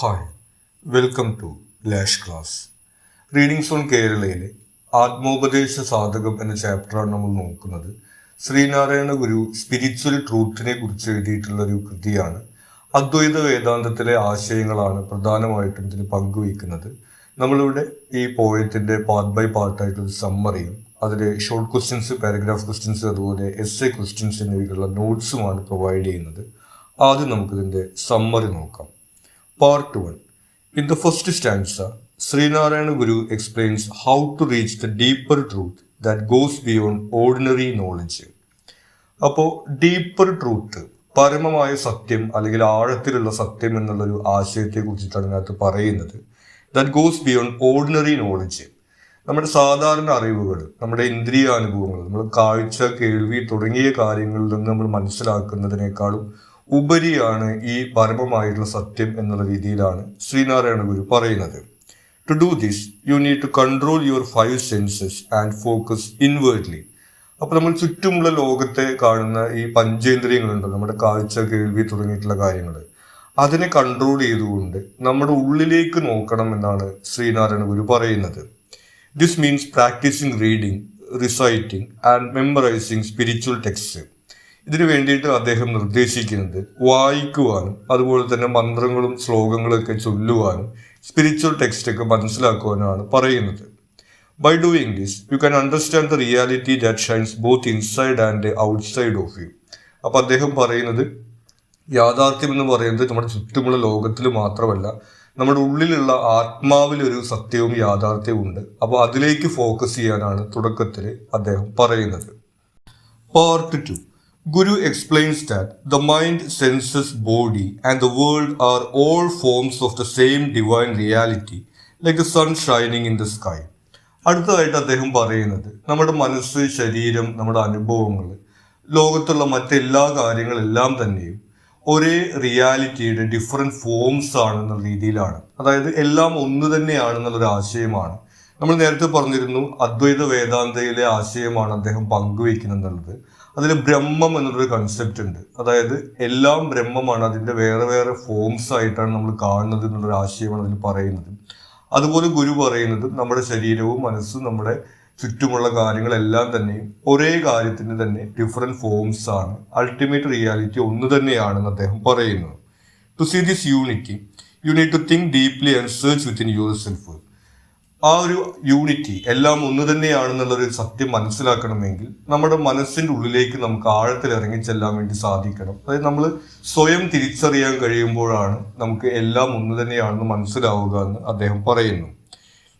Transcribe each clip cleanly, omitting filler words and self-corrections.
Hi, welcome to Lash class. Readings on കേരളയിലെ ആത്മോപദേശ സാധകം എന്ന ചാപ്റ്ററാണ് നമ്മൾ നോക്കുന്നത്. ശ്രീനാരായണ ഗുരു സ്പിരിച്വൽ ട്രൂത്തിനെ കുറിച്ച് എഴുതിയിട്ടുള്ള ഒരു കൃതിയാണ്. അദ്വൈത വേദാന്തത്തിലെ ആശയങ്ങളാണ് പ്രധാനമായിട്ടും ഇതിൽ പങ്കുവയ്ക്കുന്നത്. നമ്മളിവിടെ ഈ പോയത്തിൻ്റെ പാർട്ട് ബൈ പാർട്ടായിട്ടുള്ള സമ്മറിയും അതിലെ ഷോർട്ട് ക്വസ്റ്റ്യൻസ്, പാരഗ്രാഫ് ക്വസ്റ്റ്യൻസ്, അതുപോലെ എസ്സേ ക്വസ്റ്റ്യൻസ് എന്നിവയ്ക്കുള്ള നോട്ട്സുമാണ് പ്രൊവൈഡ് ചെയ്യുന്നത്. ആദ്യം നമുക്കിതിൻ്റെ സമ്മറി നോക്കാം. Part 1. In the first stanza, Srinarayana Guru explains how to reach the deeper truth that goes beyond ordinary knowledge. അപ്പോൾ ഡീപ്പർ ട്രൂത്ത്, പരമമായ സത്യം അല്ലെങ്കിൽ ആഴത്തിലുള്ള സത്യം എന്നുള്ളൊരു ആശയത്തെ കുറിച്ചിട്ടാണ് ഇതിനകത്ത് പറയുന്നത്. That goes beyond ordinary knowledge. നമ്മുടെ സാധാരണ അറിവുകൾ, നമ്മുടെ ഇന്ദ്രിയാനുഭവങ്ങൾ, നമ്മൾ കാഴ്ച, കേൾവി തുടങ്ങിയ കാര്യങ്ങളിൽ നിന്ന് നമ്മൾ മനസ്സിലാക്കുന്നതിനേക്കാളും ഉപരിയാണ് ഈ പരമമായിട്ടുള്ള സത്യം എന്നുള്ള രീതിയിലാണ് ശ്രീനാരായണ ഗുരു പറയുന്നത്. To do this you need to control your 5 senses and focus inwardly. അപ്പോൾ നമ്മൾ ചുറ്റുമുള്ള ലോകത്തെ കാണുന്ന ഈ പഞ്ചേന്ദ്രിയങ്ങളുണ്ട്, നമ്മുടെ കാഴ്ച, കേൾവി തുടങ്ങിയിട്ടുള്ള കാര്യങ്ങൾ, അതിനെ കൺട്രോൾ ചെയ്തുകൊണ്ട് നമ്മുടെ ഉള്ളിലേക്ക് നോക്കണം എന്നാണ് ശ്രീനാരായണ ഗുരു പറയുന്നത്. This means practising reading, reciting and memorising spiritual text. ഇതിനു വേണ്ടിയിട്ട് അദ്ദേഹം നിർദ്ദേശിക്കുന്നത് വായിക്കുവാനും അതുപോലെ തന്നെ മന്ത്രങ്ങളും ശ്ലോകങ്ങളും ഒക്കെ ചൊല്ലുവാനും സ്പിരിച്വൽ ടെക്സ്റ്റ് ഒക്കെ മനസ്സിലാക്കുവാനാണ് പറയുന്നത്. By doing this you can understand the reality that shines both inside and outside of you. അപ്പോൾ അദ്ദേഹം പറയുന്നത് യാഥാർത്ഥ്യം എന്ന് പറയുന്നത് നമ്മുടെ ചുറ്റുമുള്ള ലോകത്തിൽ മാത്രമല്ല, നമ്മുടെ ഉള്ളിലുള്ള ആത്മാവിലൊരു സത്യവും യാഥാർത്ഥ്യവും ഉണ്ട്. അപ്പോൾ അതിലേക്ക് ഫോക്കസ് ചെയ്യാനാണ് തുടക്കത്തിൽ അദ്ദേഹം പറയുന്നത്. Part 2. Guru explains that the mind, senses, body and the world are all forms of the same divine reality, like the sun shining in the sky. അടുത്തതായിട്ട് അദ്ദേഹം പറയുന്നത് നമ്മുടെ മനസ്സ്, ശരീരം, നമ്മുടെ അനുഭവങ്ങൾ, ലോകത്തുള്ള മറ്റെല്ലാ കാര്യങ്ങളെല്ലാം തന്നെയും ഒരേ റിയാലിറ്റിയുടെ ഡിഫറെൻറ്റ് ഫോംസ് ആണെന്നുള്ള രീതിയിലാണ്. അതായത് എല്ലാം ഒന്ന് തന്നെയാണെന്നുള്ളൊരു ആശയമാണ്. നമ്മൾ നേരത്തെ പറഞ്ഞിരുന്നു, അദ്വൈത വേദാന്തയിലെ ആശയമാണ് അദ്ദേഹം പങ്കുവയ്ക്കുന്നുള്ളത്. അതിൽ ബ്രഹ്മം എന്നുള്ളൊരു കൺസെപ്റ്റ് ഉണ്ട്. അതായത് എല്ലാം ബ്രഹ്മമാണ്, അതിൻ്റെ വേറെ വേറെ ഫോംസ് ആയിട്ടാണ് നമ്മൾ കാണുന്നത് എന്നുള്ളൊരു ആശയമാണ് അതിൽ പറയുന്നത്. അതുപോലെ ഗുരു പറയുന്നത് നമ്മുടെ ശരീരവും മനസ്സും നമ്മുടെ ചുറ്റുമുള്ള കാര്യങ്ങളെല്ലാം തന്നെയും ഒരേ കാര്യത്തിന് തന്നെ ഡിഫറെൻറ്റ് ഫോംസ് ആണ്, അൾട്ടിമേറ്റ് റിയാലിറ്റി ഒന്ന് തന്നെയാണെന്ന് അദ്ദേഹം പറയുന്നു. To see this unity you need to think deeply and search within your self. ആ ഒരു യൂണിറ്റി, എല്ലാം ഒന്ന് തന്നെയാണെന്നുള്ളൊരു സത്യം മനസ്സിലാക്കണമെങ്കിൽ നമ്മുടെ മനസ്സിൻ്റെ ഉള്ളിലേക്ക് നമുക്ക് ആഴത്തിൽ ഇറങ്ങിച്ചെല്ലാൻ വേണ്ടി സാധിക്കണം. അതായത് നമ്മൾ സ്വയം തിരിച്ചറിയാൻ കഴിയുമ്പോഴാണ് നമുക്ക് എല്ലാം ഒന്ന് തന്നെയാണെന്ന് മനസ്സിലാവുക എന്ന് അദ്ദേഹം പറയുന്നു.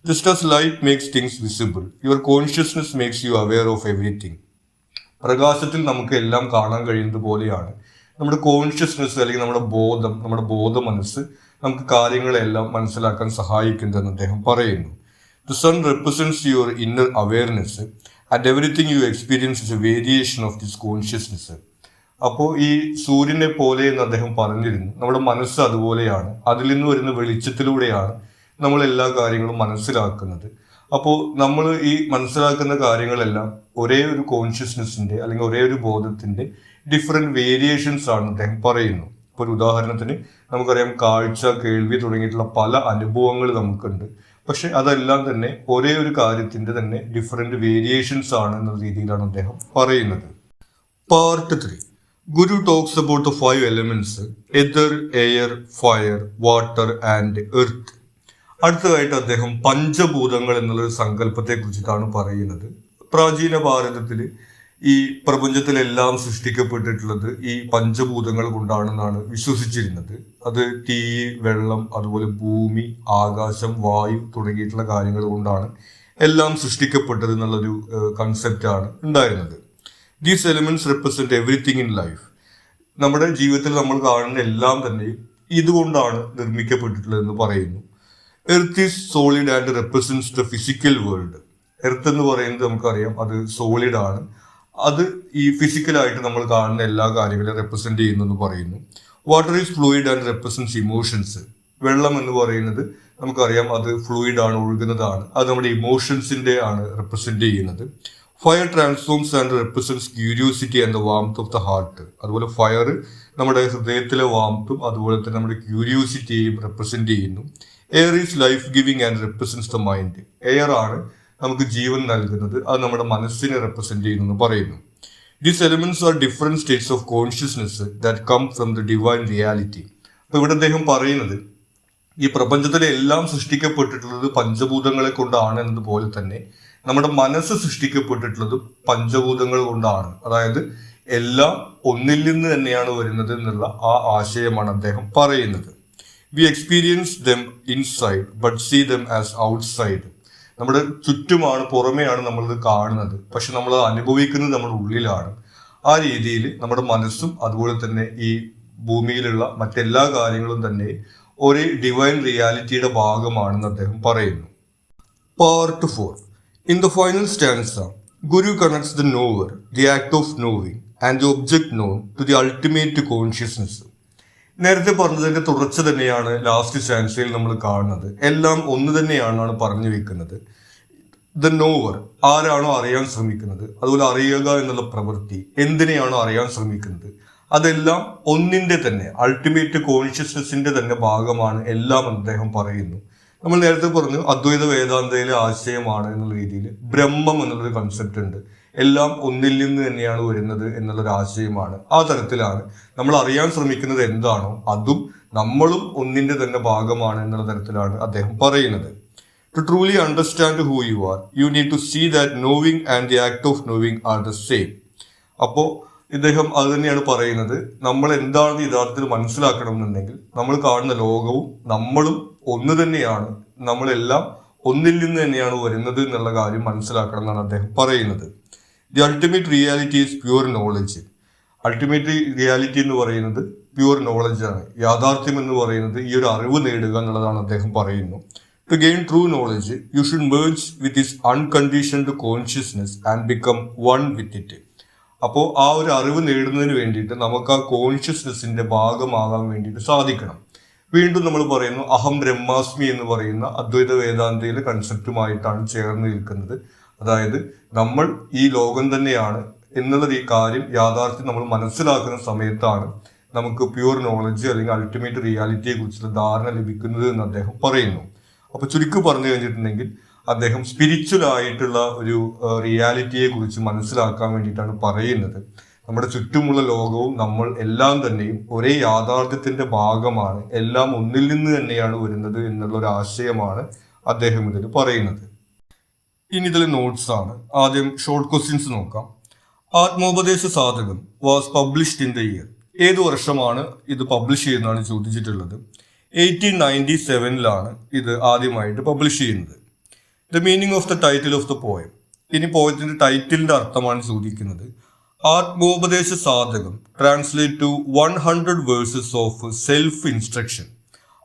Just as light makes things visible, your consciousness makes you aware of everything. പ്രകാശത്തിൽ നമുക്ക് എല്ലാം കാണാൻ കഴിയുന്നത് പോലെയാണ് നമ്മുടെ കോൺഷ്യസ്നെസ് അല്ലെങ്കിൽ നമ്മുടെ ബോധ മനസ്സ് നമുക്ക് കാര്യങ്ങളെല്ലാം മനസ്സിലാക്കാൻ സഹായിക്കുന്നതെന്ന് അദ്ദേഹം പറയുന്നു. The sun represents your inner awareness and everything you experience is a variation of this consciousness. അപ്പോൾ ഈ സൂര്യനെ പോലെ എന്ന് അദ്ദേഹം പറഞ്ഞിരുന്നു. നമ്മുടെ മനസ്സ് അതുപോലെയാണ്, അതിൽ നിന്ന് വരുന്ന വെളിച്ചത്തിലൂടെയാണ് നമ്മൾ എല്ലാ കാര്യങ്ങളും മനസ്സിലാക്കുന്നത്. അപ്പോൾ നമ്മൾ ഈ മനസ്സിലാക്കുന്ന കാര്യങ്ങളെല്ലാം ഒരേ ഒരു കോൺഷ്യസ്നെസ്സിൻ്റെ അല്ലെങ്കിൽ ഒരേ ഒരു ബോധത്തിൻ്റെ ഡിഫറെൻറ്റ് വേരിയേഷൻസ് ആണ് അദ്ദേഹം പറയുന്നു. ഇപ്പോൾ ഒരു ഉദാഹരണത്തിന് നമുക്കറിയാം, കാഴ്ച, കേൾവി തുടങ്ങിയിട്ടുള്ള പല അനുഭവങ്ങൾ നമുക്കുണ്ട്. പക്ഷെ അതെല്ലാം തന്നെ ഒരേ ഒരു കാര്യത്തിന്റെ തന്നെ ഡിഫറെന്റ് വേരിയേഷൻസ് ആണ് എന്ന രീതിയിലാണ് അദ്ദേഹം പറയുന്നത്. Part 3. Guru talks about the 5 elements, Eder, air, fire, water and earth. അടുത്തതായിട്ട് അദ്ദേഹം പഞ്ചഭൂതങ്ങൾ എന്നുള്ളൊരു സങ്കല്പത്തെ കുറിച്ചിട്ടാണ് പറയുന്നത്. പ്രാചീന ഭാരതത്തിൽ ഈ പ്രപഞ്ചത്തിലെല്ലാം സൃഷ്ടിക്കപ്പെട്ടിട്ടുള്ളത് ഈ പഞ്ചഭൂതങ്ങൾ കൊണ്ടാണെന്നാണ് വിശ്വസിച്ചിരുന്നത്. അത് തീ, വെള്ളം, അതുപോലെ ഭൂമി, ആകാശം, വായു തുടങ്ങിയിട്ടുള്ള കാര്യങ്ങൾ കൊണ്ടാണ് എല്ലാം സൃഷ്ടിക്കപ്പെട്ടത് എന്നുള്ളൊരു കൺസെപ്റ്റാണ് ഉണ്ടായിരുന്നത്. These elements represent everything in life. നമ്മുടെ ജീവിതത്തിൽ നമ്മൾ കാണുന്ന എല്ലാം തന്നെ ഇതുകൊണ്ടാണ് നിർമ്മിക്കപ്പെട്ടിട്ടുള്ളതെന്ന് പറയുന്നു. Earth is solid and represents the physical world. Earth എന്ന് പറയുന്നത് നമുക്കറിയാം, അത് സോളിഡ് ആണ്, അത് ഈ ഫിസിക്കലായിട്ട് നമ്മൾ കാണുന്ന എല്ലാ കാര്യങ്ങളും റെപ്രസെന്റ് ചെയ്യുന്നു പറയുന്നു. Water is fluid and represents emotions. വെള്ളം എന്ന് പറയുന്നത് നമുക്കറിയാം, അത് ഫ്ലൂയിഡ് ആണ്, ഒഴുകുന്നതാണ്, അത് നമ്മുടെ ഇമോഷൻസിന്റെ ആണ് റെപ്രസെന്റ് ചെയ്യുന്നത്. Fire transforms and represents curiosity and the warmth of the heart. അതുപോലെ ഫയർ നമ്മുടെ ഹൃദയത്തിലെ വാംത്തും അതുപോലെ തന്നെ നമ്മുടെ ക്യൂരിയോസിറ്റിയെയും റെപ്രസെന്റ് ചെയ്യുന്നു. Air is life giving and represents the mind. Air ആണ് നമുക്ക് ജീവൻ നൽകുന്നത്, അത് നമ്മുടെ മനസ്സിനെ റെപ്രസെന്റ് ചെയ്യുന്നു എന്ന് പറയുന്നു. These elements are different states of consciousness that come from the divine reality. അപ്പൊ ഇവിടെ അദ്ദേഹം പറയുന്നത് ഈ പ്രപഞ്ചത്തിലെ എല്ലാം സൃഷ്ടിക്കപ്പെട്ടിട്ടുള്ളത് പഞ്ചഭൂതങ്ങളെ കൊണ്ടാണ് എന്നതുപോലെ തന്നെ നമ്മുടെ മനസ്സ് സൃഷ്ടിക്കപ്പെട്ടിട്ടുള്ളത് പഞ്ചഭൂതങ്ങൾ കൊണ്ടാണ്. അതായത് എല്ലാം ഒന്നിൽ നിന്ന് തന്നെയാണ് വരുന്നത് എന്നുള്ള ആ ആശയമാണ് അദ്ദേഹം പറയുന്നത്. We experience them inside but see them as outside. നമ്മുടെ ചുറ്റുമാണ്, പുറമെയാണ് നമ്മളിത് കാണുന്നത്, പക്ഷെ നമ്മൾ അനുഭവിക്കുന്നത് നമ്മുടെ ഉള്ളിലാണ്. ആ രീതിയിൽ നമ്മുടെ മനസ്സും അതുപോലെ തന്നെ ഈ ഭൂമിയിലുള്ള മറ്റെല്ലാ കാര്യങ്ങളും തന്നെ ഒരു ഡിവൈൻ റിയാലിറ്റിയുടെ ഭാഗമാണെന്ന് അദ്ദേഹം പറയുന്നു. Part 4. In the final stanza Guru connects the knower, the act of knowing and the object known to the ultimate consciousness. നേരത്തെ പറഞ്ഞതിന്റെ തുടർച്ച തന്നെയാണ് ലാസ്റ്റ് സ്റ്റാൻസയിൽ നമ്മൾ കാണുന്നത്. എല്ലാം ഒന്ന് തന്നെയാണെന്നാണ് പറഞ്ഞു വെക്കുന്നത്. ദ നോവർ, ആരാണോ അറിയാൻ ശ്രമിക്കുന്നത്, അതുപോലെ അറിയുക എന്നുള്ള പ്രവൃത്തി, എന്തിനെയാണോ അറിയാൻ ശ്രമിക്കുന്നത്, അതെല്ലാം ഒന്നിന്റെ തന്നെ അൾട്ടിമേറ്റ് കോൺഷ്യസ്നെസിന്റെ തന്നെ ഭാഗമാണ് എല്ലാം അദ്ദേഹം പറയുന്നു. നമ്മൾ നേരത്തെ പറഞ്ഞു അദ്വൈത വേദാന്തയിലെ ആശയമാണ് എന്നുള്ള രീതിയിൽ ബ്രഹ്മം എന്നുള്ളൊരു കൺസെപ്റ്റ് ഉണ്ട്. എല്ലാം ഒന്നിൽ നിന്ന് തന്നെയാണ് വരുന്നത് എന്നുള്ളൊരു ആശയമാണ്. ആ തരത്തിലാണ് നമ്മൾ അറിയാൻ ശ്രമിക്കുന്നത് എന്താണോ അതും നമ്മളും ഒന്നിന്റെ തന്നെ ഭാഗമാണ് എന്നുള്ള തരത്തിലാണ് അദ്ദേഹം പറയുന്നത്. To truly understand who you are, you need to see that knowing and the act of knowing are the same. അപ്പോൾ ഇദ്ദേഹം അത് തന്നെയാണ് പറയുന്നത്. നമ്മൾ എന്താണെന്ന് യഥാർത്ഥത്തിൽ മനസ്സിലാക്കണം എന്നുണ്ടെങ്കിൽ നമ്മൾ കാണുന്ന ലോകവും നമ്മളും ഒന്ന് തന്നെയാണ്, നമ്മളെല്ലാം ഒന്നിൽ നിന്ന് തന്നെയാണ് വരുന്നത് എന്നുള്ള കാര്യം മനസ്സിലാക്കണം എന്നാണ് അദ്ദേഹം പറയുന്നത്. The ultimate reality is pure knowledge. Ultimate reality എന്ന് പറയുന്നത് പ്യുവർ നോളജ് ആണ്. യാഥാർത്ഥ്യം എന്ന് പറയുന്നത് ഈ ഒരു അറിവ് നേടുക എന്നുള്ളതാണ് അദ്ദേഹം പറയുന്നു. To gain true knowledge you should merge with his unconditioned consciousness and become one with it. അപ്പോൾ ആ ഒരു അറിവ് നേടുന്നതിന് വേണ്ടിയിട്ട് നമുക്ക് ആ കോൺഷ്യസ്നെസ്സിന്റെ ഭാഗമാകാൻ വേണ്ടിയിട്ട് സാധിക്കണം. വീണ്ടും നമ്മൾ പറയുന്നു അഹം ബ്രഹ്മാസ്മി എന്ന് പറയുന്ന അദ്വൈത വേദാന്തയിലെ കൺസെപ്റ്റുമായിട്ടാണ് ചേർന്ന് നിൽക്കുന്നത്. അതായത് നമ്മൾ ഈ ലോകം തന്നെയാണ് എന്നുള്ള ഈ കാര്യം യാഥാർത്ഥ്യം നമ്മൾ മനസ്സിലാക്കുന്ന സമയത്താണ് നമുക്ക് പ്യുവർ നോളജ് അല്ലെങ്കിൽ അൾട്ടിമേറ്റ് റിയാലിറ്റിയെ കുറിച്ചുള്ള ധാരണ ലഭിക്കുന്നത് എന്ന് അദ്ദേഹം പറയുന്നു. അപ്പൊ ചുരുക്കി പറഞ്ഞു കഴിഞ്ഞിട്ടുണ്ടെങ്കിൽ അദ്ദേഹം സ്പിരിച്വൽ ആയിട്ടുള്ള ഒരു റിയാലിറ്റിയെ കുറിച്ച് മനസ്സിലാക്കാൻ വേണ്ടിയിട്ടാണ് പറയുന്നത്. നമ്മുടെ ചുറ്റുമുള്ള ലോകവും നമ്മൾ എല്ലാം തന്നെയും ഒരേ യാഥാർത്ഥ്യത്തിന്റെ ഭാഗമാണ്, എല്ലാം ഒന്നിൽ നിന്ന് തന്നെയാണ് വരുന്നത് എന്നുള്ള ഒരു ആശയമാണ് അദ്ദേഹം ഇതിൽ പറയുന്നത്. ഇനി ഇതിലെ നോട്ട്സ് ആണ്. ആദ്യം ഷോർട്ട് ക്വസ്റ്റ്യൻസ് നോക്കാം. ആത്മോപദേശ സാധകം was published in the year. ഏത് വർഷമാണ് ഇത് പബ്ലിഷ് ചെയ്യുന്നതാണ് ചോദിച്ചിട്ടുള്ളത്. 1897 ഇത് ആദ്യമായിട്ട് പബ്ലിഷ് ചെയ്യുന്നത്. The meaning of the title of the poem. ഇനി പോയത്തിന്റെ ടൈറ്റിലിന്റെ അർത്ഥമാണ് ചോദിക്കുന്നത്. Atmopadesa Satakam translate to 100 verses of self instruction.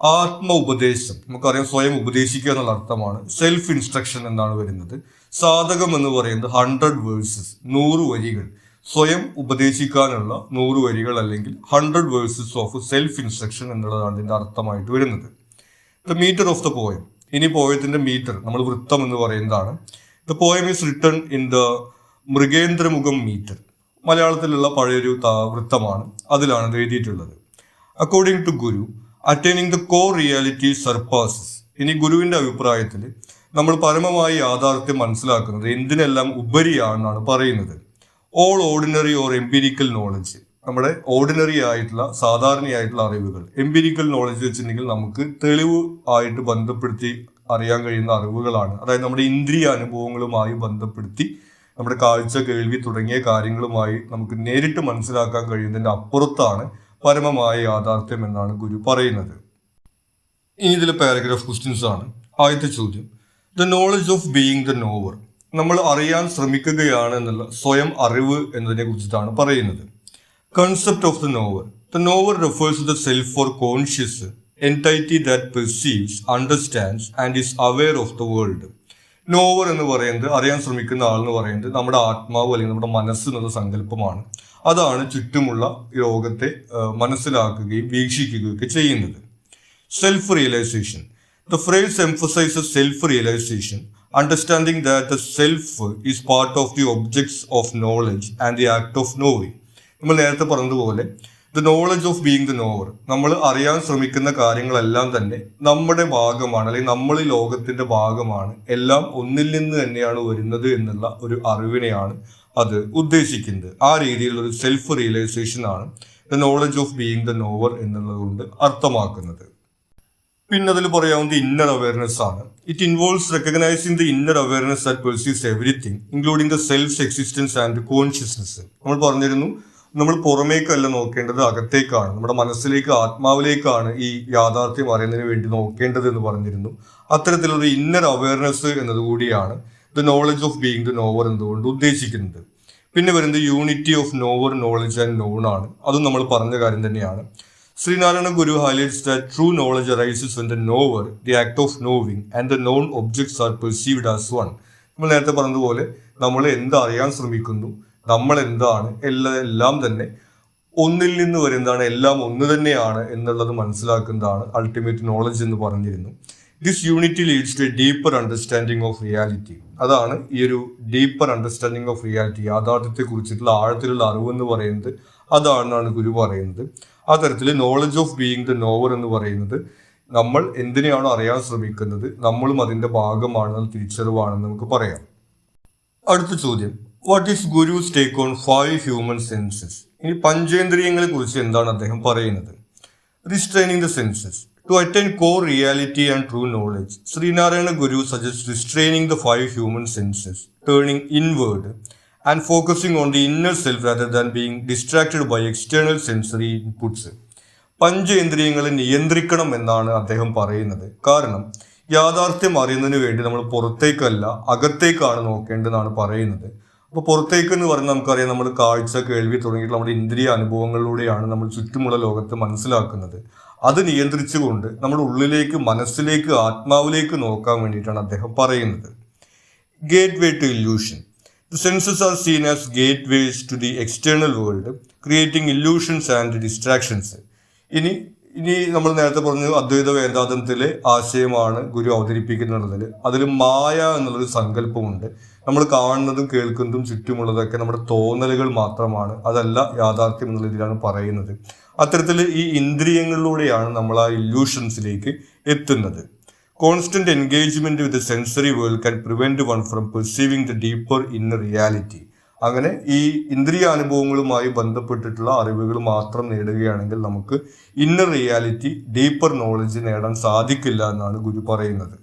ആത്മ ഉപദേശം, നമുക്കറിയാം സ്വയം ഉപദേശിക്കുക എന്നുള്ള അർത്ഥമാണ്. സെൽഫ് ഇൻസ്ട്രക്ഷൻ എന്നാണ് വരുന്നത്. സാധകം എന്ന് പറയുന്നത് 100 വേഴ്സസ്, 100 വരികൾ, സ്വയം ഉപദേശിക്കാനുള്ള 100 വരികൾ അല്ലെങ്കിൽ 100 വേഴ്സസ് ഓഫ് സെൽഫ് ഇൻസ്ട്രക്ഷൻ എന്നുള്ളതാണ് ഇതിന്റെ അർത്ഥമായിട്ട് വരുന്നത്. The metre of the poem. ഇനി പോയത്തിന്റെ മീറ്റർ നമ്മൾ വൃത്തം എന്ന് പറയുന്നതാണ്. The poem is written in the മൃഗേന്ദ്രമുഖം മീറ്റർ. മലയാളത്തിലുള്ള പഴയൊരു വൃത്തമാണ്, അതിലാണ് ഇത് എഴുതിയിട്ടുള്ളത്. According to Guru attaining the core reality surpasses. ഇനി ഗുരുവിന്റെ അഭിപ്രായത്തിൽ നമ്മൾ പരമമായി യാഥാർത്ഥ്യം മനസ്സിലാക്കുന്നത് എന്തിനെല്ലാം ഉപരിയാണെന്നാണ് പറയുന്നത്. All ordinary or empirical knowledge. നമ്മുടെ ഓർഡിനറി ആയിട്ടുള്ള സാധാരണയായിട്ടുള്ള അറിവുകൾ, എംപിരിക്കൽ നോളജ് വെച്ചിട്ടുണ്ടെങ്കിൽ നമുക്ക് തെളിവ് ആയിട്ട് ബന്ധപ്പെടുത്തി അറിയാൻ കഴിയുന്ന അറിവുകളാണ്. അതായത് നമ്മുടെ ഇന്ദ്രിയ അനുഭവങ്ങളുമായി ബന്ധപ്പെടുത്തി നമ്മുടെ കാഴ്ച, കേൾവി തുടങ്ങിയ കാര്യങ്ങളുമായി നമുക്ക് നേരിട്ട് മനസ്സിലാക്കാൻ കഴിയുന്നതിന്റെ അപ്പുറത്താണ് പരമമായ യാഥാർത്ഥ്യം എന്നാണ് ഗുരു പറയുന്നത്. ഇനി ഇതിലെ പാരഗ്രാഫ് ക്വസ്റ്റ്യൻസ് ആണ്. ആദ്യത്തെ ചോദ്യം, the knowledge of being the knower. നമ്മൾ അറിയാൻ ശ്രമിക്കുകയാണ് എന്നുള്ള സ്വയം അറിവ് എന്നതിനെ കുറിച്ചിട്ടാണ് പറയുന്നത്. Concept of the knower. The knower refers to the self or conscious entity that perceives, understands and is aware of the world. Knower എന്ന് പറയുന്നത്, അറിയാൻ ശ്രമിക്കുന്ന ആൾ എന്ന് പറയുന്നത് നമ്മുടെ ആത്മാവ് അല്ലെങ്കിൽ നമ്മുടെ മനസ്സ് എന്നുള്ള സങ്കല്പമാണ്. അതാണ് ചുറ്റുമുള്ള ലോകത്തെ മനസ്സിലാക്കുകയും വീക്ഷിക്കുകയും ഒക്കെ ചെയ്യുന്നത്. Self realisation. The phrase emphasises self realisation, understanding that the self is part of the objects of knowledge and the act of knowing. നമ്മൾ നേരത്തെ പറഞ്ഞതുപോലെ the knowledge of being the knower, നമ്മൾ അറിയാൻ ശ്രമിക്കുന്ന കാര്യങ്ങളെല്ലാം തന്നെ നമ്മുടെ ഭാഗമാണ്, അല്ലെങ്കിൽ നമ്മൾ ഈ ലോകത്തിന്റെ ഭാഗമാണ്, എല്ലാം ഒന്നിൽ നിന്ന് തന്നെയാണ് വരുന്നത് എന്നുള്ള ഒരു അറിവിനെയാണ് അത് ഉദ്ദേശിക്കുന്നത്. ആ രീതിയിലുള്ള ഒരു സെൽഫ് റിയലൈസേഷൻ ആണ് the knowledge of being the nowhere എന്നുള്ളത് കൊണ്ട് അർത്ഥമാക്കുന്നത്. പിന്നെ അതിൽ പറയാവുന്നത് ഇന്നർ അവയർനെസ് ആണ്. It involves recognising the inner awareness that perceives everything including the self existence and consciousness. നമ്മൾ പറഞ്ഞിരുന്നു, നമ്മൾ പുറമേക്കല്ല നോക്കേണ്ടത്, അകത്തേക്കാണ്, നമ്മുടെ മനസ്സിലേക്ക്, ആത്മാവിലേക്കാണ് ഈ യാഥാർത്ഥ്യം അറിയുന്നതിന് വേണ്ടി നോക്കേണ്ടത് എന്ന് പറഞ്ഞിരുന്നു. അത്തരത്തിലുള്ള ഇന്നർ അവയർനെസ് എന്നതുകൂടിയാണ് the knowledge of being the knower എന്നതുകൊണ്ട് ഉദ്ദേശിക്കുന്നത്. പിന്നെ വരുന്നത് unity of knower, knowledge and known ആണ്. അതും നമ്മൾ പറഞ്ഞ കാര്യം തന്നെയാണ്. Sreenarayana Guru highlights that true knowledge arises when the knower, the act of knowing and the known objects are perceived as one. നമ്മൾ നേരത്തെ പറഞ്ഞതുപോലെ നമ്മൾ എന്തറിയാൻ ശ്രമിക്കുന്നു, നമ്മൾ എന്താണ്, എല്ലാം തന്നെ ഒന്നിൽ നിന്ന് വരുന്നതാണ്, എല്ലാം ഒന്ന് തന്നെയാണ് എന്നുള്ളത് മനസ്സിലാക്കുന്നതാണ് അൾട്ടിമേറ്റ് നോളജ് എന്ന് പറഞ്ഞിരുന്നു. This unity leads to a deeper understanding of reality. അതാണ് ഈ ഒരു ഡീപ്പർ അണ്ടർസ്റ്റാൻഡിങ് ഓഫ് റിയാലിറ്റി, യാഥാർത്ഥ്യത്തെ കുറിച്ചിട്ടുള്ള ആഴത്തിലുള്ള അറിവെന്ന് പറയുന്നത് അതാണെന്നാണ് ഗുരു പറയുന്നത്. ആ തരത്തിൽ knowledge of being the nowhere എന്ന് പറയുന്നത് നമ്മൾ എന്തിനെയാണോ അറിയാൻ ശ്രമിക്കുന്നത്, നമ്മളും അതിന്റെ ഭാഗമാണെന്ന് തിരിച്ചറിവാണെന്ന് നമുക്ക് പറയാം. അടുത്ത ചോദ്യം, what is Guru's take on 5 human senses? ഇനി പഞ്ചേന്ദ്രിയങ്ങളെ കുറിച്ച് എന്താണ് അദ്ദേഹം പറയുന്നത്? Restraining the senses to attain core reality and true knowledge. Sreenarayana Guru suggest restraining the 5 human senses, turning inward and focusing on the inner self rather than being distracted by external sensory inputs. പഞ്ചേന്ദ്രിയങ്ങളെ നിയന്ത്രിക്കണം എന്നാണ് അദ്ദേഹം പറയുന്നത്. കാരണം യാഥാർത്ഥ്യം അറിയുന്നതിന് വേണ്ടി നമ്മൾ പുറത്തേക്കല്ല, അകത്തേക്കാണ് നോക്കേണ്ടതെന്നാണ് പറയുന്നത്. അപ്പോൾ പുറത്തേക്ക് എന്ന് പറഞ്ഞാൽ നമുക്കറിയാം, നമ്മൾ കാഴ്ച, കേൾവി തുടങ്ങിയിട്ട് നമ്മുടെ ഇന്ദ്രിയ അനുഭവങ്ങളിലൂടെയാണ് നമ്മൾ ചുറ്റുമുള്ള ലോകത്തെ മനസ്സിലാക്കുന്നത്. അത് നിയന്ത്രിച്ചുകൊണ്ട് നമ്മുടെ ഉള്ളിലേക്ക്, മനസ്സിലേക്ക്, ആത്മാവിലേക്ക് നോക്കാൻ വേണ്ടിയിട്ടാണ് അദ്ദേഹം പറയുന്നത്. Gateway to illusion. The senses are seen as gateways to the external world, creating illusions and distractions. ഇനി നമ്മൾ നേരത്തെ പറഞ്ഞു, അദ്വൈത വേദാന്തത്തിലെ ആശയമാണ് ഗുരു അവതരിപ്പിക്കുന്നതിൽ. അതിൽ മായ എന്നുള്ളൊരു സങ്കല്പമുണ്ട്. നമ്മൾ കാണുന്നതും കേൾക്കുന്നതും ചുറ്റുമുള്ളതൊക്കെ നമ്മുടെ തോന്നലുകൾ മാത്രമാണ്, അതല്ല യാഥാർത്ഥ്യം എന്നുള്ള രീതിയിലാണ് പറയുന്നത്. അത്തരത്തിൽ ഈ ഇന്ദ്രിയങ്ങളിലൂടെയാണ് നമ്മൾ ആ ഇല്യൂഷൻസിലേക്ക് എത്തുന്നത്. Constant engagement with the sensory world can prevent one from perceiving the deeper inner reality. അങ്ങനെ ഈ ഇന്ദ്രിയ അനുഭവങ്ങളുമായി ബന്ധപ്പെട്ടിട്ടുള്ള അറിവുകൾ മാത്രം നേടുകയാണെങ്കിൽ നമുക്ക് ഇന്നർ റിയാലിറ്റി, ഡീപ്പർ നോളജ് നേടാൻ സാധിക്കില്ല എന്നാണ് ഗുരു പറയുന്നത്.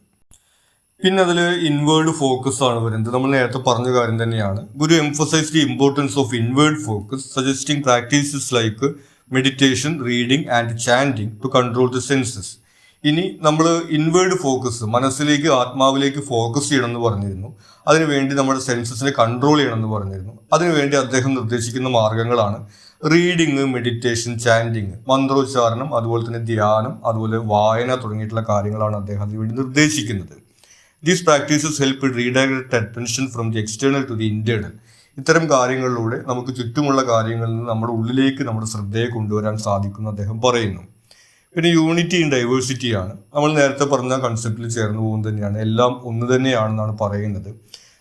പിന്നെ അതിൽ ഇൻവേർഡ് ഫോക്കസ് ആണ് വരുന്നത്. നമ്മൾ നേരത്തെ പറഞ്ഞ കാര്യം തന്നെയാണ്. Guru emphasize the importance of inward focus, suggesting practices like meditation, reading and chanting to control the senses. ഇനി നമ്മൾ ഇൻവേർഡ് ഫോക്കസ്, മനസ്സിലേക്ക്, ആത്മാവിലേക്ക് ഫോക്കസ് ചെയ്യണം എന്ന് പറഞ്ഞിരുന്നു. അതിനുവേണ്ടി നമ്മുടെ സെൻസസിനെ കൺട്രോൾ ചെയ്യണം എന്ന് പറഞ്ഞിരുന്നു. അതിനുവേണ്ടി അദ്ദേഹം നിർദ്ദേശിക്കുന്ന മാർഗങ്ങളാണ് റീഡിങ്, മെഡിറ്റേഷൻ, ചാൻഡിങ്, മന്ത്രോച്ചാരണം, അതുപോലെ തന്നെ ധ്യാനം, അതുപോലെ വായന തുടങ്ങിയിട്ടുള്ള കാര്യങ്ങളാണ് അദ്ദേഹം അതിനുവേണ്ടി നിർദ്ദേശിക്കുന്നത്. These practices help redirect attention from the external to the internal. ഇത്തരം കാര്യങ്ങളിലൂടെ നമുക്ക് ചുറ്റുമുള്ള കാര്യങ്ങളിൽ നിന്ന് നമ്മുടെ ഉള്ളിലേക്ക് നമ്മുടെ ശ്രദ്ധയെ കൊണ്ടുവരാൻ സാധിക്കുമെന്ന് അദ്ദേഹം പറയുന്നു. പിന്നെ യൂണിറ്റി ഇൻ ഡൈവേഴ്സിറ്റി ആണ്. നമ്മൾ നേരത്തെ പറഞ്ഞ കൺസെപ്റ്റിൽ ചേർന്ന് പോകുന്നത് തന്നെയാണ്, എല്ലാം ഒന്ന് തന്നെയാണെന്നാണ് പറയുന്നത്.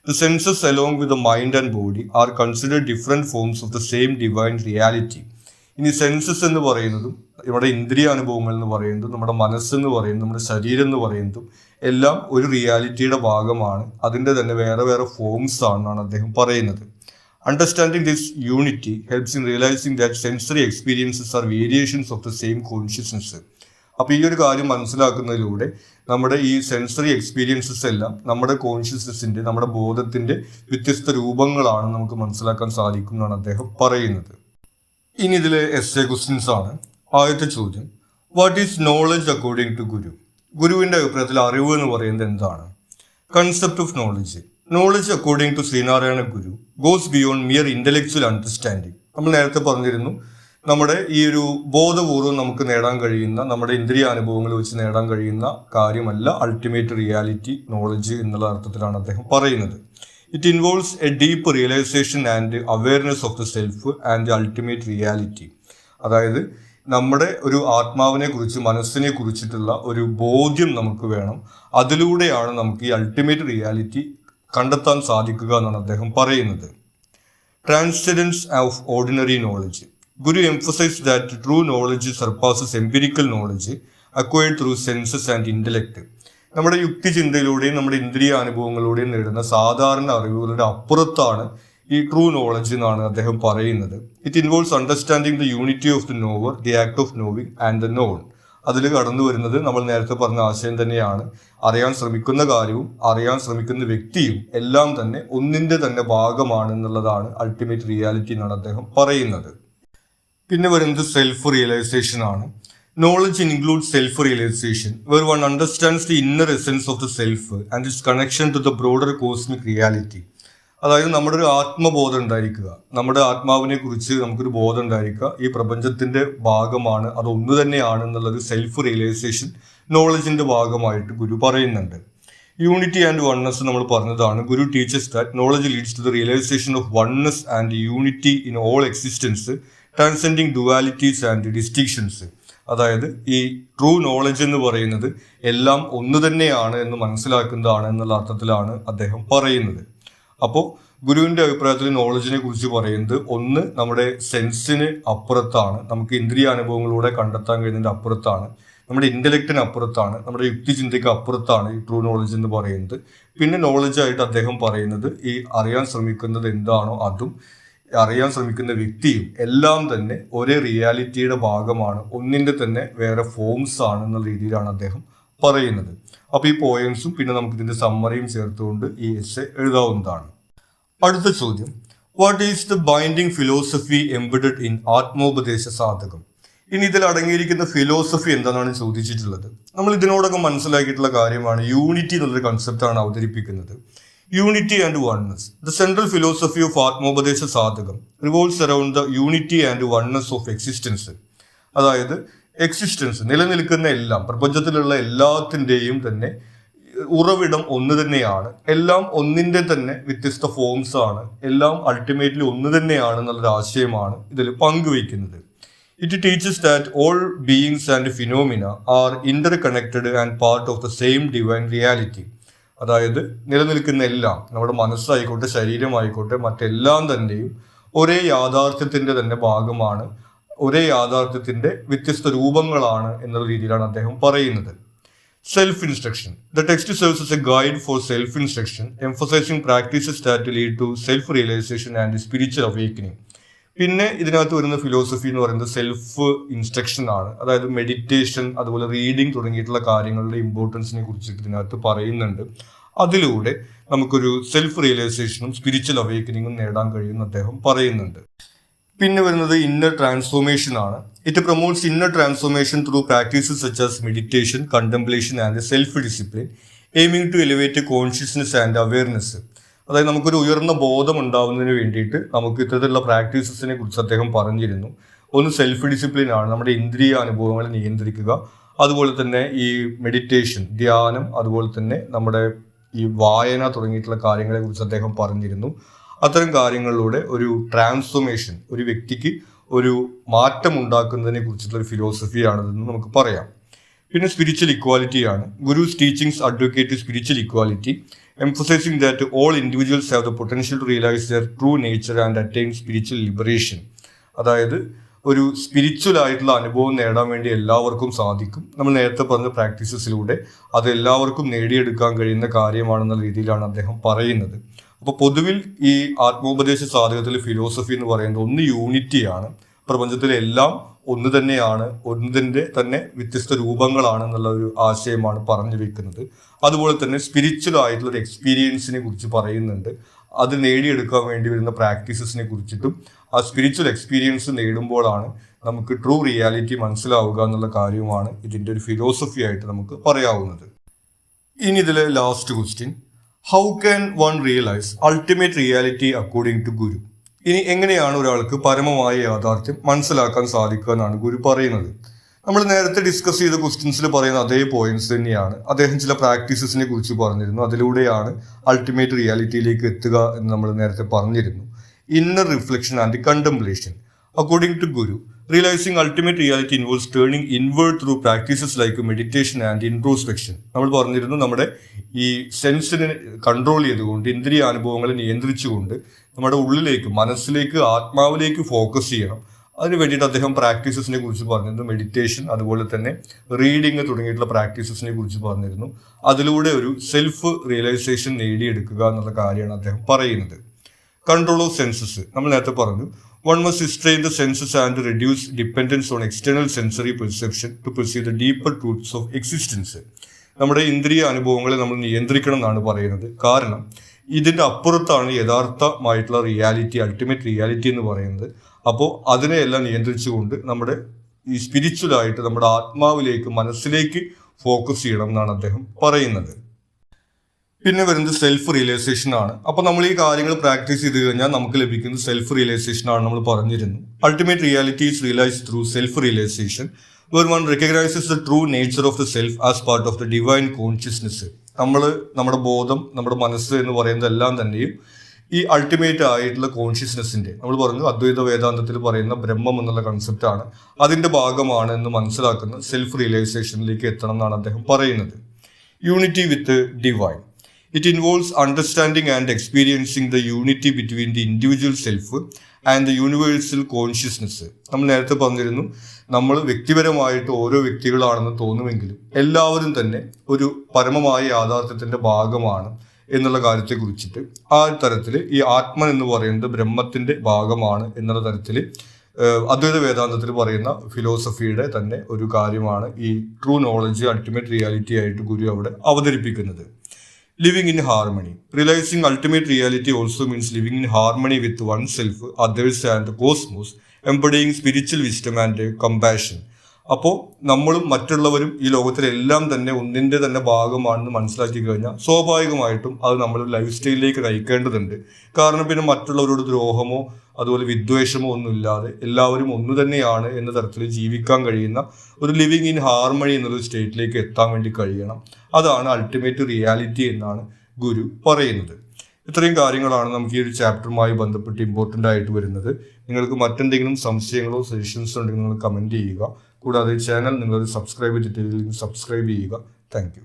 The senses along with the mind and body are considered different forms of the same divine reality. ഇനി സെൻസസ് എന്ന് പറയുന്നതും നമ്മുടെ ഇന്ദ്രിയ അനുഭവങ്ങൾ എന്ന് പറയുന്നതും നമ്മുടെ മനസ്സെന്ന് പറയുന്നതും നമ്മുടെ ശരീരം എന്ന് പറയുന്നതും എല്ലാം ഒരു റിയാലിറ്റിയുടെ ഭാഗമാണ്. അതിൻ്റെ തന്നെ വേറെ വേറെ ഫോംസ് ആണെന്നാണ് അദ്ദേഹം പറയുന്നത്. Understanding this unity helps in realizing that sensory experiences are variations of the same consciousness. അപ്പോൾ ഈ ഒരു കാര്യം മനസ്സിലാക്കുന്നതിലൂടെ നമ്മുടെ ഈ സെൻസറി എക്സ്പീരിയൻസസ് എല്ലാം നമ്മുടെ കോൺഷ്യസ്നെസ്സിൻ്റെ, നമ്മുടെ ബോധത്തിൻ്റെ വ്യത്യസ്ത രൂപങ്ങളാണ് നമുക്ക് മനസ്സിലാക്കാൻ സാധിക്കും എന്നാണ് അദ്ദേഹം പറയുന്നത്. ഇനി ഇതിലെ എസ്സേ ക്വസ്റ്റ്യൻസ് ആണ്. ആദ്യത്തെ ചോദ്യം, what is knowledge according to Guru? ഗുരുവിൻ്റെ അഭിപ്രായത്തിൽ അറിവ് എന്ന് പറയുന്നത് എന്താണ്? Concept of knowledge. Knowledge according to Sreenarayana Guru goes beyond mere intellectual understanding. നമ്മൾ നേരത്തെ പറഞ്ഞിരുന്നു, നമ്മുടെ ഈ ഒരു ബോധപൂർവ്വം നമുക്ക് നേടാൻ കഴിയുന്ന, നമ്മുടെ ഇന്ദ്രിയ അനുഭവങ്ങൾ വെച്ച് നേടാൻ കഴിയുന്ന കാര്യമല്ല അൾട്ടിമേറ്റ് റിയാലിറ്റി, നോളജ് എന്നുള്ള അർത്ഥത്തിലാണ് അദ്ദേഹം പറയുന്നത്. It involves a deep realisation and awareness of the self and the ultimate reality. അതായത് നമ്മുടെ ഒരു ആത്മാവിനെ കുറിച്ച്, മനസ്സിനെ കുറിച്ചിട്ടുള്ള ഒരു ബോധ്യം നമുക്ക് വേണം. അതിലൂടെയാണ് നമുക്ക് ഈ അൾട്ടിമേറ്റ് റിയാലിറ്റി കണ്ടെത്താൻ സാധിക്കുക എന്നാണ് അദ്ദേഹം പറയുന്നത്. Transcendence of ordinary knowledge. Guru emphasized that true knowledge surpasses empirical knowledge acquired through senses and intellect. നമ്മുടെ യുക്തിചിന്തയിലൂടെയും നമ്മുടെ ഇന്ദ്രിയ അനുഭവങ്ങളിലൂടെയും നേടുന്ന സാധാരണ അറിവുകളുടെ അപ്പുറത്താണ് ഈ ട്രൂ നോളജ് എന്നാണ് അദ്ദേഹം പറയുന്നത്. It involves understanding the unity of the nowhere, the act of knowing and the non. അതിൽ കടന്നു വരുന്നത് നമ്മൾ നേരത്തെ പറഞ്ഞ ആശയം തന്നെയാണ്. അറിയാൻ ശ്രമിക്കുന്ന കാര്യവും അറിയാൻ ശ്രമിക്കുന്ന വ്യക്തിയും എല്ലാം തന്നെ ഒന്നിന്റെ തന്നെ ഭാഗമാണ് എന്നുള്ളതാണ് അൾട്ടിമേറ്റ് റിയാലിറ്റി എന്നാണ് അദ്ദേഹം പറയുന്നത്. പിന്നെ വരുന്നത് സെൽഫ് റിയലൈസേഷൻ ആണ്. Knowledge includes self-realization, where one understands the inner essence of the self and its connection to the broader cosmic reality. അതായത് നമ്മുടെ ഒരു ആത്മബോധം ഉണ്ടായിരിക്കുക, നമ്മുടെ ആത്മാവിനെ കുറിച്ച് നമുക്കൊരു ബോധം ഉണ്ടായിരിക്കുക, ഈ പ്രപഞ്ചത്തിന്റെ ഭാഗമാണ്, അത് ഒന്ന് തന്നെയാണ് എന്നുള്ളൊരു സെൽഫ് റിയലൈസേഷൻ നോളജിന്റെ ഭാഗമായിട്ട് ഗുരു പറയുന്നുണ്ട്. യൂണിറ്റി ആൻഡ് വൺനെസ് നമ്മൾ പറഞ്ഞതാണ്. Guru teachers that knowledge leads to the realisation of oneness and unity in all existence, transcending dualities and distinctions. അതായത് ഈ ട്രൂ നോളജ് എന്ന് പറയുന്നത് എല്ലാം ഒന്ന് തന്നെയാണ് എന്ന് മനസ്സിലാക്കുന്നതാണ് എന്നുള്ള അർത്ഥത്തിലാണ് അദ്ദേഹം പറയുന്നത്. അപ്പോൾ ഗുരുവിൻ്റെ അഭിപ്രായത്തിൽ നോളജിനെ കുറിച്ച് പറയുന്നത് ഒന്ന് നമ്മുടെ സെൻസിന് അപ്പുറത്താണ്, നമുക്ക് ഇന്ദ്രിയ അനുഭവങ്ങളിലൂടെ കണ്ടെത്താൻ കഴിയുന്നതിൻ്റെ അപ്പുറത്താണ്, നമ്മുടെ ഇൻ്റലക്റ്റിന് അപ്പുറത്താണ്, നമ്മുടെ യുക്തിചിന്തയ്ക്ക് അപ്പുറത്താണ് ഈ ട്രൂ നോളജ് എന്ന് പറയുന്നത്. പിന്നെ നോളജായിട്ട് അദ്ദേഹം പറയുന്നത് ഈ അറിയാൻ ശ്രമിക്കുന്നത് എന്താണോ അതും അറിയാൻ ശ്രമിക്കുന്ന വ്യക്തിയും എല്ലാം തന്നെ ഒരേ റിയാലിറ്റിയുടെ ഭാഗമാണ്, ഒന്നിൻ്റെ തന്നെ വേറെ ഫോംസ് ആണ് എന്നുള്ള രീതിയിലാണ് അദ്ദേഹം പറയുന്നത്. അപ്പോൾ ഈ പോയംസും പിന്നെ നമുക്ക് ഇതിൻ്റെ സമ്മറിയും ചേർത്തുകൊണ്ട് ഈ എസ്സേ എഴുതാവുന്നതാണ്. അടുത്ത ചോദ്യം, what is the binding philosophy embedded in ആത്മോപദേശ സാധകം? ഇനി ഇതിൽ അടങ്ങിയിരിക്കുന്ന ഫിലോസഫി എന്താണെന്നാണ് ചോദിച്ചിട്ടുള്ളത്. നമ്മൾ ഇതിനോടൊക്കെ മനസ്സിലാക്കിയിട്ടുള്ള കാര്യമാണ് യൂണിറ്റി എന്നുള്ളൊരു കൺസെപ്റ്റാണ് അവതരിപ്പിക്കുന്നത്. Unity and oneness. The central philosophy of Atmopradesha Sadhakam revolves around the unity and oneness of existence. അതായത് എക്സിസ്റ്റൻസ്, നിലനിൽക്കുന്ന എല്ലാം, പ്രപഞ്ചത്തിലുള്ള എല്ലാത്തിൻ്റെയും തന്നെ ഉറവിടം ഒന്ന് തന്നെയാണ്, എല്ലാം ഒന്നിൻ്റെ തന്നെ വ്യത്യസ്ത ഫോംസ് ആണ്, എല്ലാം അൾട്ടിമേറ്റ്ലി ഒന്ന് തന്നെയാണ് എന്നുള്ളൊരു ആശയമാണ് ഇതിൽ പങ്കുവയ്ക്കുന്നത്. It teaches that all beings and phenomena are interconnected and part of the same divine reality. അതായത് നിലനിൽക്കുന്ന എല്ലാം, നമ്മുടെ മനസ്സായിക്കോട്ടെ ശരീരമായിക്കോട്ടെ മറ്റെല്ലാം തന്നെയും ഒരേ യാഥാർത്ഥ്യത്തിൻ്റെ തന്നെ ഭാഗമാണ്, ഒരേ യാഥാർത്ഥ്യത്തിൻ്റെ വ്യത്യസ്ത രൂപങ്ങളാണ് എന്നുള്ള രീതിയിലാണ് അദ്ദേഹം പറയുന്നത്. Self instruction. The text serves as a guide for self instruction, emphasising practices that lead to self realisation and spiritual awakening. പിന്നെ ഇതിനകത്ത് വരുന്ന ഫിലോസഫി എന്ന് പറയുന്നത് സെൽഫ് ഇൻസ്ട്രക്ഷൻ ആണ്. അതായത് മെഡിറ്റേഷൻ, അതുപോലെ റീഡിങ് തുടങ്ങിയിട്ടുള്ള കാര്യങ്ങളുടെ ഇമ്പോർട്ടൻസിനെ കുറിച്ചിട്ട് ഇതിനകത്ത് പറയുന്നുണ്ട്. അതിലൂടെ നമുക്കൊരു സെൽഫ് റിയലൈസേഷനും സ്പിരിച്വൽ അവേക്കനിങ്ങും നേടാൻ കഴിയുമെന്ന് അദ്ദേഹം പറയുന്നുണ്ട്. പിന്നെ വരുന്നത് ഇന്നർ ട്രാൻസ്ഫോർമേഷൻ ആണ്. It promotes inner transformation through practices such as meditation, contemplation and self discipline, aiming to elevate consciousness and awareness. അതായത് നമുക്കൊരു ഉയർന്ന ബോധം ഉണ്ടാവുന്നതിന് വേണ്ടിയിട്ട് നമുക്ക് ഇത്തരത്തിലുള്ള പ്രാക്ടീസസിനെ കുറിച്ച് അദ്ദേഹം പറഞ്ഞിരുന്നു. ഒന്ന് സെൽഫ് ഡിസിപ്ലിൻ ആണ്, നമ്മുടെ ഇന്ദ്രിയ അനുഭവങ്ങളെ നിയന്ത്രിക്കുക. അതുപോലെ തന്നെ ഈ മെഡിറ്റേഷൻ, ധ്യാനം, അതുപോലെ തന്നെ നമ്മുടെ ഈ വായന തുടങ്ങിയിട്ടുള്ള കാര്യങ്ങളെ കുറിച്ച് അദ്ദേഹം പറഞ്ഞിരുന്നു. അത്തരം കാര്യങ്ങളിലൂടെ ഒരു ട്രാൻസ്ഫോർമേഷൻ, ഒരു വ്യക്തിക്ക് ഒരു മാറ്റം ഉണ്ടാക്കുന്നതിനെ കുറിച്ചിട്ടുള്ള ഒരു ഫിലോസഫിയാണിതെന്ന് നമുക്ക് പറയാം. പിന്നെ സ്പിരിച്വൽ ഇക്വാലിറ്റി ആണ്. Guru's teachings advocate spiritual equality, emphasizing that all individuals have the potential to realize their true nature and attain spiritual liberation. അതായത് ഒരു സ്പിരിച്വൽ ആയിട്ടുള്ള അനുഭവം നേടാൻ വേണ്ടി എല്ലാവർക്കും സാധിക്കും. നമ്മൾ നേരത്തെ പറഞ്ഞ പ്രാക്ടീസസിലൂടെ അത് എല്ലാവർക്കും നേടിയെടുക്കാൻ കഴിയുന്ന കാര്യമാണെന്ന രീതിയിലാണ് അദ്ദേഹം പറയുന്നത്. അപ്പോൾ പൊതുവിൽ ഈ ആത്മോപദേശ സാധകത്തിലെ ഫിലോസഫി എന്ന് പറയുന്നത് ഒന്ന് യൂണിറ്റിയാണ്, പ്രപഞ്ചത്തിലെ എല്ലാം ഒന്ന് തന്നെയാണ്, ഒന്നിൻ്റെ തന്നെ വ്യത്യസ്ത രൂപങ്ങളാണ് എന്നുള്ള ഒരു ആശയമാണ് പറഞ്ഞു വെക്കുന്നത്. അതുപോലെ തന്നെ സ്പിരിച്വൽ ആയിട്ടുള്ള ഒരു എക്സ്പീരിയൻസിനെ കുറിച്ച് പറയുന്നുണ്ട്. അത് നേടിയെടുക്കാൻ വേണ്ടി വരുന്ന പ്രാക്ടീസസിനെ കുറിച്ചിട്ടും ആ സ്പിരിച്വൽ എക്സ്പീരിയൻസ് നേടുമ്പോഴാണ് നമുക്ക് ട്രൂ റിയാലിറ്റി മനസ്സിലാവുക എന്നുള്ള കാര്യമാണ് ഇതിൻ്റെ ഒരു ഫിലോസഫി ആയിട്ട് നമുക്ക് പറയാവുന്നത്. ഇനി ഇതിലെ last question, how can one realise ultimate reality according to Guru? ഇനി എങ്ങനെയാണ് ഒരാൾക്ക് പരമമായ യാഥാർത്ഥ്യം മനസ്സിലാക്കാൻ സാധിക്കുക എന്നാണ് ഗുരു പറയുന്നത്. നമ്മൾ നേരത്തെ ഡിസ്കസ് ചെയ്ത ക്വസ്റ്റ്യൻസിൽ പറയുന്ന അതേ പോയിന്റ്സ് തന്നെയാണ്. അദ്ദേഹം ചില പ്രാക്ടീസസിനെ കുറിച്ച് പറഞ്ഞിരുന്നു, അതിലൂടെയാണ് അൾട്ടിമേറ്റ് റിയാലിറ്റിയിലേക്ക് എത്തുക എന്ന് നമ്മൾ നേരത്തെ പറഞ്ഞിരുന്നു. Inner reflection and contemplation. According to Guru, realising ultimate reality involves turning inward through practices like meditation and introspection. നമ്മൾ പറഞ്ഞിരുന്നു നമ്മുടെ ഈ സെൻസിനെ കൺട്രോൾ ചെയ്തുകൊണ്ട്, ഇന്ദ്രിയ അനുഭവങ്ങളെ നിയന്ത്രിച്ചുകൊണ്ട് നമ്മുടെ ഉള്ളിലേക്ക്, മനസ്സിലേക്ക്, ആത്മാവിലേക്ക് ഫോക്കസ് ചെയ്യണം. അതിന് വേണ്ടിയിട്ട് അദ്ദേഹം പ്രാക്ടീസസിനെ കുറിച്ച് പറഞ്ഞിരുന്നു. മെഡിറ്റേഷൻ, അതുപോലെ തന്നെ റീഡിങ് തുടങ്ങിയിട്ടുള്ള പ്രാക്ടീസസിനെ കുറിച്ച് പറഞ്ഞിരുന്നു. അതിലൂടെ ഒരു സെൽഫ് റിയലൈസേഷൻ നേടിയെടുക്കുക എന്നുള്ള കാര്യമാണ് അദ്ദേഹം പറയുന്നത്. കൺട്രോൾ ഓഫ് സെൻസസ് നമ്മൾ നേരത്തെ പറഞ്ഞു. One must restrain the senses and reduce dependence on external sensory perception to perceive the deeper truths of existence. നമ്മുടെ ഇന്ദ്രിയ അനുഭവങ്ങളെ നമ്മൾ നിയന്ത്രിക്കണം എന്നാണ് പറയുന്നത്. കാരണം ഇതിൻ്റെ അപ്പുറത്താണ് യഥാർത്ഥമായിട്ടുള്ള റിയാലിറ്റി, അൾട്ടിമേറ്റ് റിയാലിറ്റി എന്ന് പറയുന്നത്. അപ്പോൾ അതിനെയെല്ലാം നിയന്ത്രിച്ചുകൊണ്ട് നമ്മുടെ ഈ സ്പിരിച്വലായിട്ട് നമ്മുടെ ആത്മാവിലേക്ക്, മനസ്സിലേക്ക് ഫോക്കസ് ചെയ്യണം എന്നാണ് അദ്ദേഹം പറയുന്നത്. പിന്നെ വരുന്നത് സെൽഫ് റിയലൈസേഷൻ ആണ്. അപ്പോൾ നമ്മൾ ഈ കാര്യങ്ങൾ പ്രാക്ടീസ് ചെയ്ത് കഴിഞ്ഞാൽ നമുക്ക് ലഭിക്കുന്നത് സെൽഫ് റിയലൈസേഷൻ ആണ്. നമ്മൾ പറഞ്ഞിരുന്നു ultimate reality is realised through self realisation where one recognizes the true nature of the self as part of the divine consciousness. നമ്മുടെ ബോധം, നമ്മുടെ മനസ്സ് എന്ന് പറയുന്നതെല്ലാം തന്നെയും ഈ അൾട്ടിമേറ്റ് ആയിട്ടുള്ള കോൺഷ്യസ്നെസ്സിന്റെ, നമ്മൾ പറഞ്ഞു അദ്വൈത വേദാന്തത്തിൽ പറയുന്ന ബ്രഹ്മം എന്നുള്ള കൺസെപ്റ്റാണ്, അതിന്റെ ഭാഗമാണ് എന്ന് മനസ്സിലാക്കുന്ന സെൽഫ് റിയലൈസേഷനിലേക്ക് എത്തണം എന്നാണ് അദ്ദേഹം പറയുന്നത്. Unity with divine. It involves understanding and experiencing the unity between the individual self and the universal consciousness. നമ്മൾ നേരത്തെ പറഞ്ഞിരുന്നു, നമ്മൾ വ്യക്തിപരമായിട്ട് ഓരോ വ്യക്തികളാണെന്ന് തോന്നുമെങ്കിലും എല്ലാവരും തന്നെ ഒരു പരമമായ യാഥാർത്ഥ്യത്തിന്റെ ഭാഗമാണ് എന്നുള്ള കാര്യത്തെ കുറിച്ചിട്ട് ആ തരത്തിൽ ഈ ആത്മൻ എന്ന് പറയുന്നത് ബ്രഹ്മത്തിന്റെ ഭാഗമാണ് എന്നുള്ള തരത്തിൽ അദ്വൈത വേദാന്തത്തിൽ പറയുന്ന ഫിലോസഫിയുടെ തന്നെ ഒരു കാര്യമാണ് ഈ ട്രൂ നോളജ്, അൾട്ടിമേറ്റ് റിയാലിറ്റി ആയിട്ട് ഗുരു അവിടെ അവതരിപ്പിക്കുന്നത്. Living in harmony. Realizing ultimate reality also means living in harmony with oneself, others and the cosmos, embodying spiritual wisdom and compassion. അപ്പോൾ നമ്മളും മറ്റുള്ളവരും ഈ ലോകത്തിലെല്ലാം തന്നെ ഒന്നിൻ്റെ തന്നെ ഭാഗമാണെന്ന് മനസ്സിലാക്കി കഴിഞ്ഞാൽ സ്വാഭാവികമായിട്ടും അത് നമ്മൾ ലൈഫ് സ്റ്റൈലിലേക്ക് നയിക്കേണ്ടതുണ്ട്. കാരണം പിന്നെ മറ്റുള്ളവരോട് ദ്രോഹമോ അതുപോലെ വിദ്വേഷമോ ഒന്നുമില്ലാതെ എല്ലാവരും ഒന്നു തന്നെയാണ് എന്ന തരത്തിൽ ജീവിക്കാൻ കഴിയുന്ന ഒരു ലിവിങ് ഇൻ ഹാർമണി എന്നുള്ള സ്റ്റേറ്റിലേക്ക് എത്താൻ വേണ്ടി കഴിയണം. അതാണ് അൾട്ടിമേറ്റ് റിയാലിറ്റി എന്നാണ് ഗുരു പറയുന്നത്. ഇത്രയും കാര്യങ്ങളാണ് നമുക്ക് ഈ ഒരു ചാപ്റ്ററുമായി ബന്ധപ്പെട്ട് ഇമ്പോർട്ടൻ്റ് ആയിട്ട് വരുന്നത്. നിങ്ങൾക്ക് മറ്റെന്തെങ്കിലും സംശയങ്ങളോ സജഷൻസോ ഉണ്ടെങ്കിൽ നിങ്ങൾ കമൻറ്റ് ചെയ്യുക. കൂടാതെ ചാനൽ നിങ്ങൾ സബ്സ്ക്രൈബ് ചെയ്തിട്ടില്ലെങ്കിൽ സബ്സ്ക്രൈബ് ചെയ്യുക. Thank you.